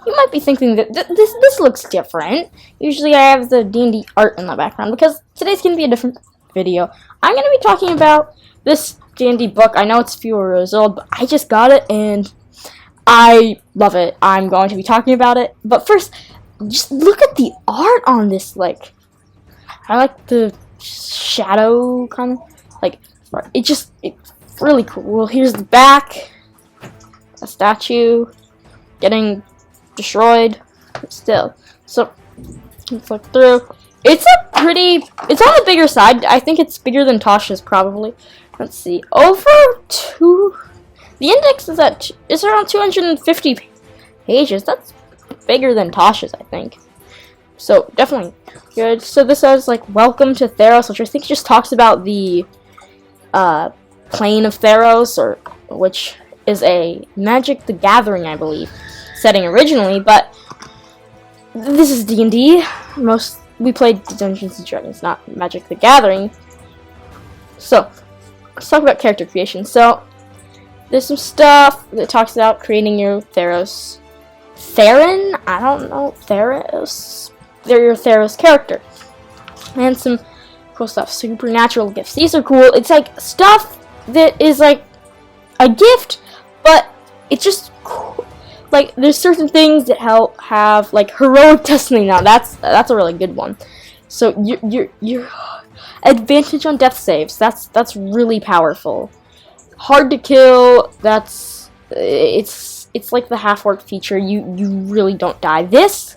you might be thinking that this looks different. Usually I have the D&D art in the background because today's going to be a different video. I'm going to be talking about this D&D book. I know it's a few years old, but I just got it and I love it. I'm going to be talking about it. But first, just look at the art on this. Like, I like the shadow kind of, like, it's really cool. Here's the back. A statue getting destroyed still. So, let's look through. It's on the bigger side. I think it's bigger than Tasha's probably. Let's see. The index is around 250 pages. That's bigger than Tasha's, I think. So, definitely good. So, this says, like, Welcome to Theros, which I think just talks about the plane of Theros, which is a Magic the Gathering, I believe, setting originally, but this is D&D. We played Dungeons and Dragons, not Magic the Gathering. So, let's talk about character creation. So, there's some stuff that talks about creating your Theros. Theron? I don't know. Theros? They're your Theros character. And some cool stuff. Supernatural gifts. These are cool. It's like stuff that is like a gift, but it's just cool. Like, there's certain things that have like heroic destiny. Now that's a really good one. So your advantage on death saves. That's really powerful. Hard to kill. It's like the half-orc feature. You really don't die. This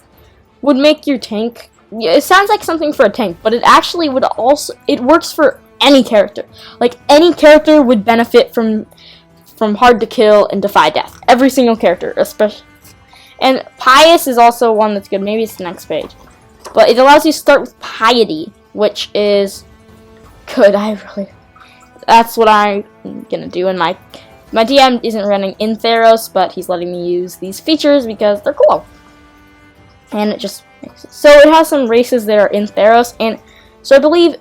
would make your tank. It sounds like something for a tank, but it actually would also. It works for any character. Like, any character would benefit from hard to kill and defy death. Every single character, especially. And pious is also one that's good. Maybe it's the next page, but it allows you to start with piety, which is good. That's what I'm gonna do. And my DM isn't running in Theros, but he's letting me use these features because they're cool. And it just makes it. So it has some races that are in Theros, and so I believe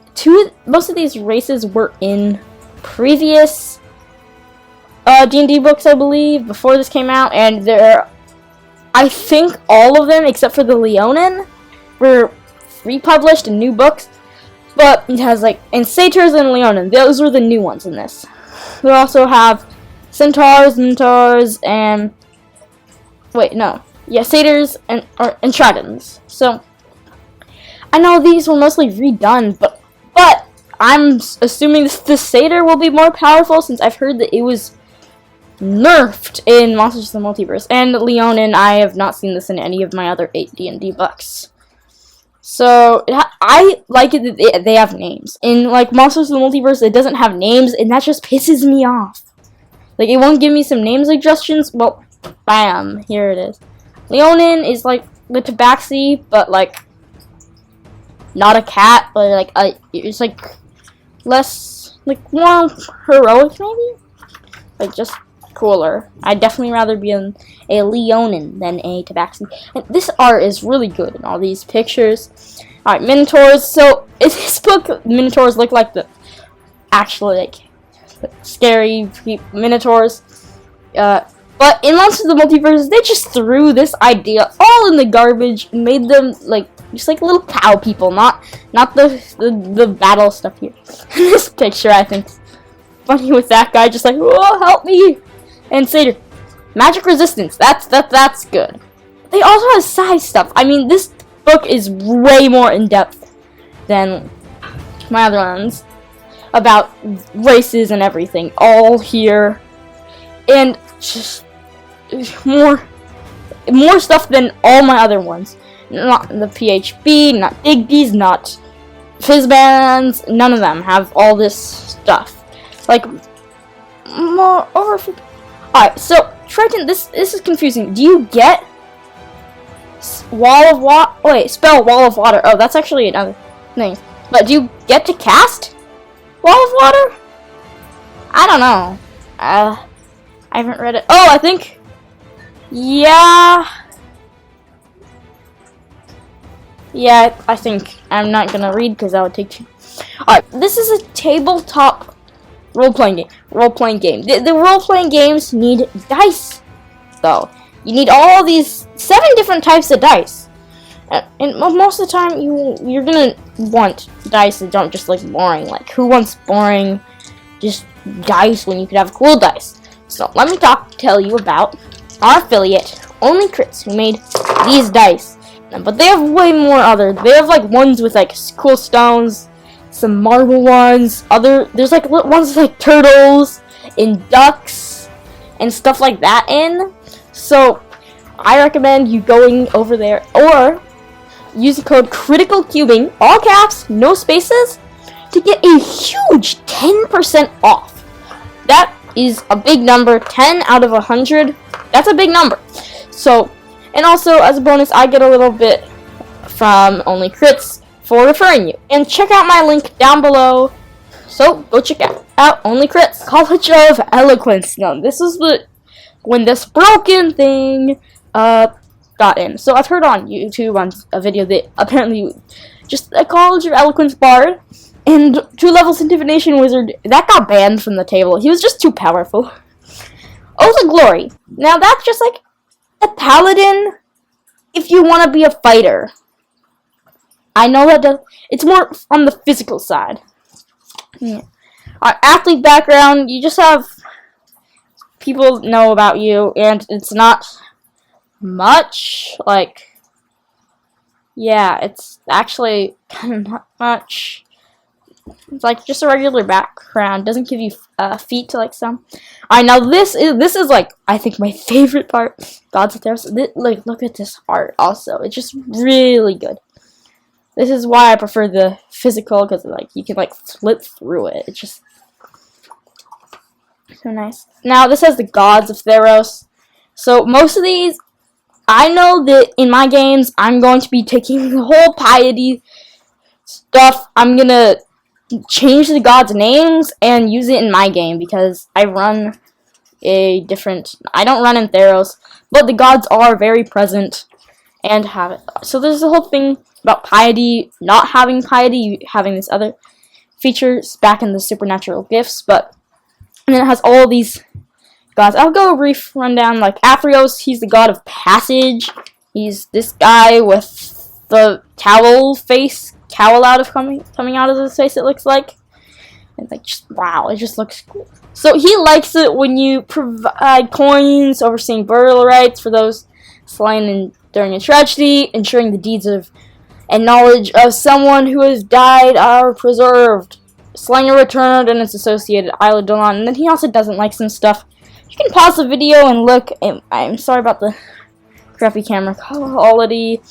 most of these races were in previous D&D books, I believe, before this came out, and I think all of them, except for the Leonin, were republished in new books. But it has, like, and satyrs and Leonin, those were the new ones in this. We also have centaurs, minotaurs, and satyrs and tritons. So I know these were mostly redone, but I'm assuming the satyr will be more powerful since I've heard that it was nerfed in Monsters of the Multiverse. And Leonin, I have not seen this in any of my other 8 D&D books. So, I like it that they have names. In, like, Monsters of the Multiverse, it doesn't have names, and that just pisses me off. Like, it won't give me some name suggestions. Well, bam, here it is. Leonin is, like, the tabaxi, but, like, not a cat, but, like, it's, like, less, like, more heroic, maybe? Like, just cooler. I'd definitely rather be a Leonin than a tabaxi. And this art is really good in all these pictures. Alright, minotaurs. So, in this book, minotaurs look like the actually, like, scary minotaurs. But in Monsters of the Multiverse, they just threw this idea all in the garbage and made them, like, just like little cow people, not the battle stuff here. This picture, I think, is funny with that guy just like, oh, help me! And satyr, magic resistance. That's good. They also have side stuff. I mean, this book is way more in depth than my other ones about races and everything. All here, and just more stuff than all my other ones. Not the PHB, not Digby's, not Fizzbands. None of them have all this stuff. Like, more over. Alright, so Triton, this is confusing. Do you get Wall of Water? Wait, spell Wall of Water. Oh, that's actually another thing. But do you get to cast Wall of Water? I don't know. I haven't read it. Oh, I think. Yeah. Yeah, I think I'm not gonna read because that would take too. Alright, this is a tabletop role-playing game. The role-playing games need dice, though. You need all these 7 different types of dice. And most of the time, you're gonna want dice that don't just look boring. Like, who wants boring just dice when you could have cool dice? So let me tell you about our affiliate, Only Crits, who made these dice. But they have way more other. They have like ones with like cool stones, some marble ones. There's like ones with like turtles and ducks and stuff like that in. So I recommend you going over there or use the code CRITICALCUBING, all caps, no spaces, to get a huge 10% off. That is a big number. 10 out of 100. That's a big number. So, and also as a bonus, I get a little bit from Only Crits for referring you. And check out my link down below. So go check out Only Crits. College of Eloquence. Now this is when this broken thing got in. So I've heard on YouTube on a video that apparently just a College of Eloquence bard and 2 levels in Divination Wizard that got banned from the table. He was just too powerful. Oath of Glory. Now that's just like a paladin if you want to be a fighter. I know that it's more on the physical side. Yeah. Our athlete background, you just have people know about you, and it's not much. Like, yeah, it's actually kind of not much. It's like just a regular background. Doesn't give you feet to like some. Alright, now this is like I think my favorite part. Gods of Theros. Like, look at this art. Also, it's just really good. This is why I prefer the physical, because like you can like flip through it. It's just so nice. Now this has the Gods of Theros. So most of these, I know that in my games I'm going to be taking the whole piety stuff. I'm gonna change the gods' names and use it in my game because I run I don't run in Theros, but the gods are very present and have it. So there's the whole thing about piety, not having piety, having this other features back in the supernatural gifts, and then it has all these gods. I'll go a brief rundown. Like Athreos, he's the god of passage. He's this guy with the cowl out of coming out of his face, it looks like. And like, just wow, it just looks cool. So he likes it when you provide coins, overseeing burial rites for those slain during a tragedy, ensuring the deeds of and knowledge of someone who has died are preserved. Slaying or returned and its associated Isle of Dolan. And then he also doesn't like some stuff. You can pause the video and look. I'm sorry about the crappy camera quality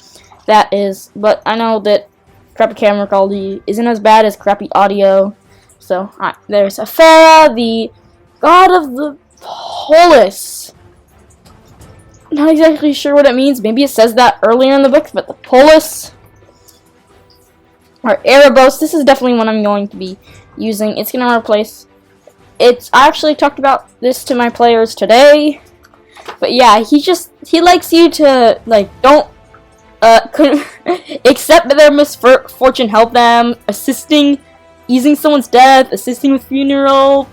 that is, but I know that crappy camera quality isn't as bad as crappy audio. So, there's Aphera, the god of the polis. Not exactly sure what it means. Maybe it says that earlier in the book, but the polis. Or Erebos. This is definitely one I'm going to be using. It's going to replace... I actually talked about this to my players today. But yeah, he likes you to, like, don't accept their misfortune, help them, assisting, easing someone's death, assisting with funeral,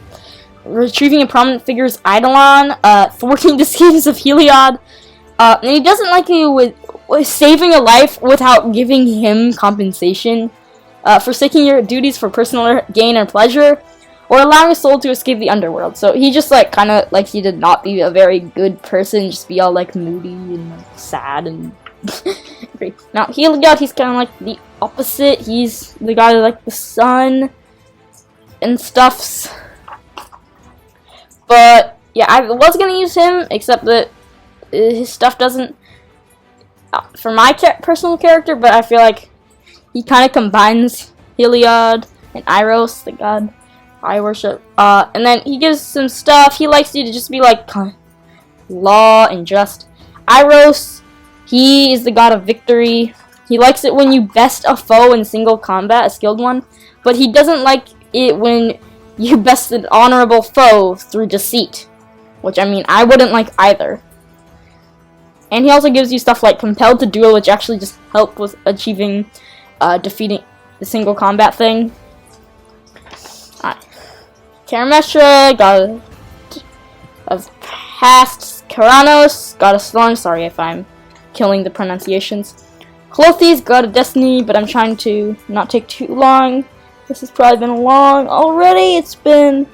retrieving a prominent figure's eidolon, thwarting the schemes of Heliod, and he doesn't like you with saving a life without giving him compensation, forsaking your duties for personal gain or pleasure, or allowing a soul to escape the underworld. So he just like kind of likes you to not be a very good person, just be all like moody and like, sad and Now Heliod, he's kind of like the opposite. He's the guy like the sun and stuffs. But yeah, I was gonna use him, except that his stuff doesn't for my personal character. But I feel like he kind of combines Heliod and Iros, the god I worship. And then he gives some stuff. He likes you to just be like law and just. Iros, he is the god of victory. He likes it when you best a foe in single combat, a skilled one. But he doesn't like it when you best an honorable foe through deceit. Which, I mean, I wouldn't like either. And he also gives you stuff like compelled to duel, which actually just help with achieving, defeating the single combat thing. Alright. Karamesha, god of past. Karanos, god of storm. Sorry if I'm killing the pronunciations. Clothes, God of Destiny, but I'm trying to not take too long. This has probably been long already. It's been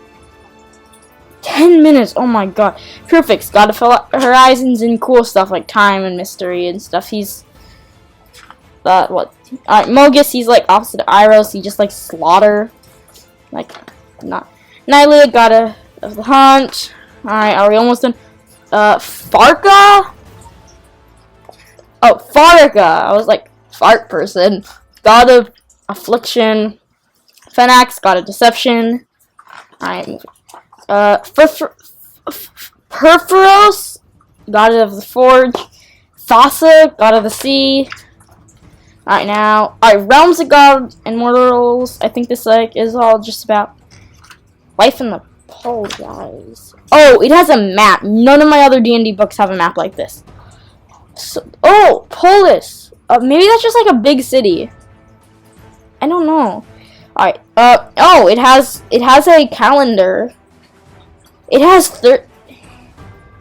10 minutes. Oh my god. Perfect. God of Horizons and cool stuff like time and mystery and stuff. He's what? Alright, Mogus, he's like opposite of Iros. He just like slaughter. Like, not. Nylea, God of the Hunt. Alright, are we almost done? Farka? Oh, Farka. I was like, fart person. God of Affliction. Fenax, God of Deception. Alright. Perforos, God of the Forge. Thassa, God of the Sea. Alright, now. Alright, Realms of God and Mortals. I think this like is all just about life in the pole, guys. Oh, it has a map. None of my other D&D books have a map like this. So, oh, Polis. Maybe that's just like a big city. I don't know. Alright. Oh, it has a calendar. It has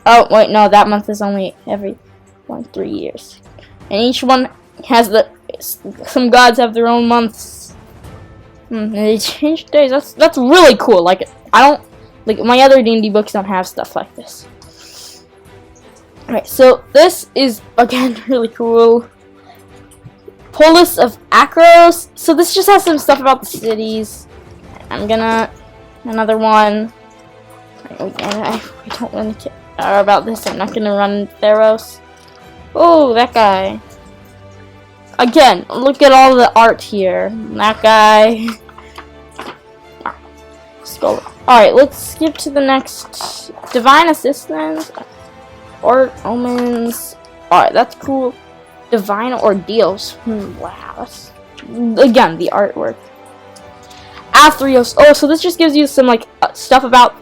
oh, wait, no, that month is only every 3 years. And each one has some gods have their own months. And they change days. That's really cool. Like, I don't, like, my other D&D books don't have stuff like this. Alright, so this is, again, really cool. Polis of Akros. So this just has some stuff about the cities. Another one. I don't really care about this. I'm not gonna run Theros. Oh, that guy. Again, look at all the art here. That guy. Skull. Alright, let's skip to the next. Divine Assistance. Or Omens. Alright, that's cool. Divine Ordeals. Wow. That's, again, the artwork. Athreos. Oh, so this just gives you some, like, stuff about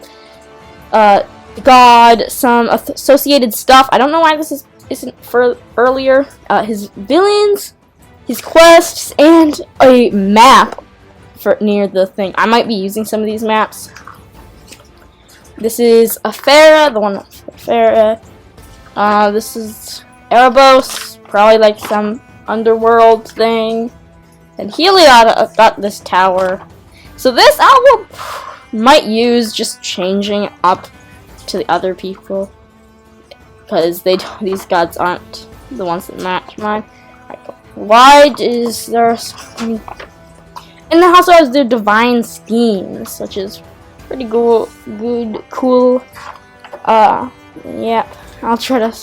God, some associated stuff. I don't know why this isn't for earlier. His villains, his quests, and a map for near the thing. I might be using some of these maps. This is Aphera, the one Aphera. This is Erebos, probably like some underworld thing. And Heliod got this tower. So this I might use just changing up to the other people, because these gods aren't the ones that match mine. Why is there something? And they also has their divine schemes, which is pretty cool. Yeah, I'll try to.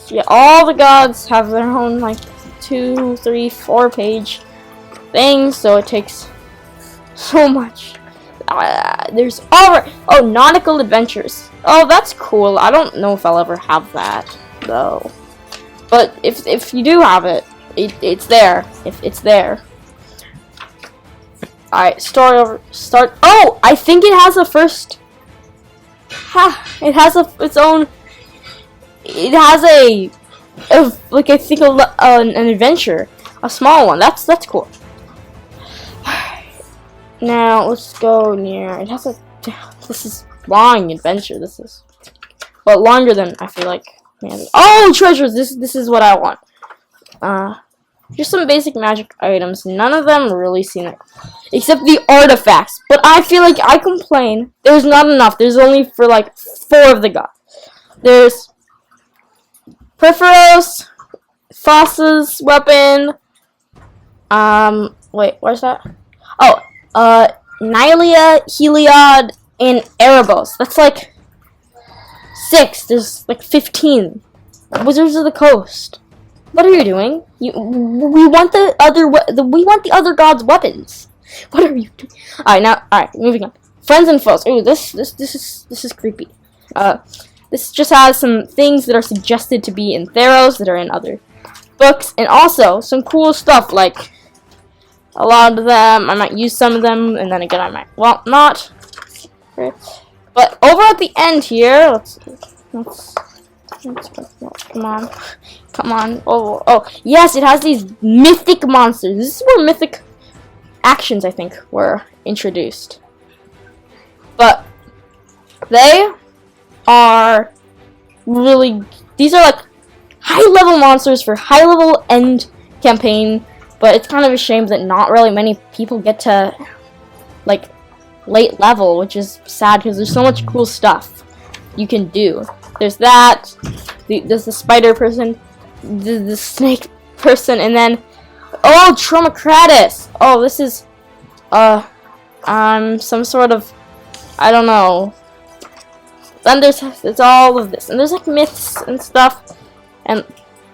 Yeah, all the gods have their own like 2, 3, 4 page things, so it takes so much. There's nautical adventures. Oh, that's cool. I don't know if I'll ever have that though. But if you do have it, it's there. If it's there. Alright, start. Oh, I think it has a first. It has its own. It has like I think an adventure, a small one. That's cool. Now let's go near. It has a. This is long adventure. This is, but longer than I feel like. Man. Oh, treasures. This is what I want. Just some basic magic items. None of them really seem it, except the artifacts. But I feel like I complain. There's not enough. There's only for like 4 of the gods. There's Perforos, Thassa's weapon. Wait, where's that? Oh, Nylea, Heliod, and Erebos. That's like 6. There's like 15. Wizards of the Coast. What are you doing? We want the other gods' weapons. What are you doing? Alright, moving on. Friends and foes. Ooh, this is creepy. This just has some things that are suggested to be in Theros that are in other books, and also some cool stuff like a lot of them. I might use some of them, and then again I might not. But over at the end here, let's come on. Oh, yes, it has these mythic monsters. This is where mythic actions, I think, were introduced. But they are really, these are like high-level monsters for high-level end campaign, but it's kind of a shame that not really many people get to, like, late level, which is sad because there's so much cool stuff you can do. There's that, there's the spider person, the snake person, and then, oh, Tromocratus! Oh, this is, some sort of, I don't know. Then there's all of this, and there's like myths and stuff, and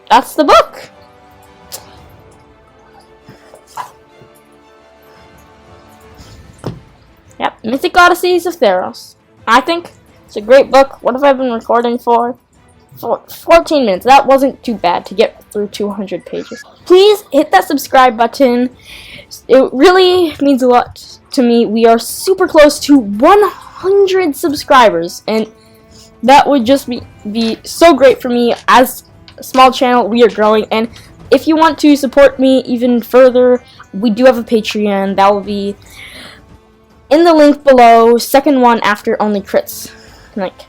that's the book. Yep, Mythic Odysseys of Theros. I think it's a great book. What have I been recording for? 14 minutes. That wasn't too bad to get through 200 pages. Please hit that subscribe button. It really means a lot to me. We are super close to 100 subscribers, and that would just be so great for me. As a small channel, we are growing, and if you want to support me even further, we do have a Patreon. That will be in the link below, second one after Only Crits. Like,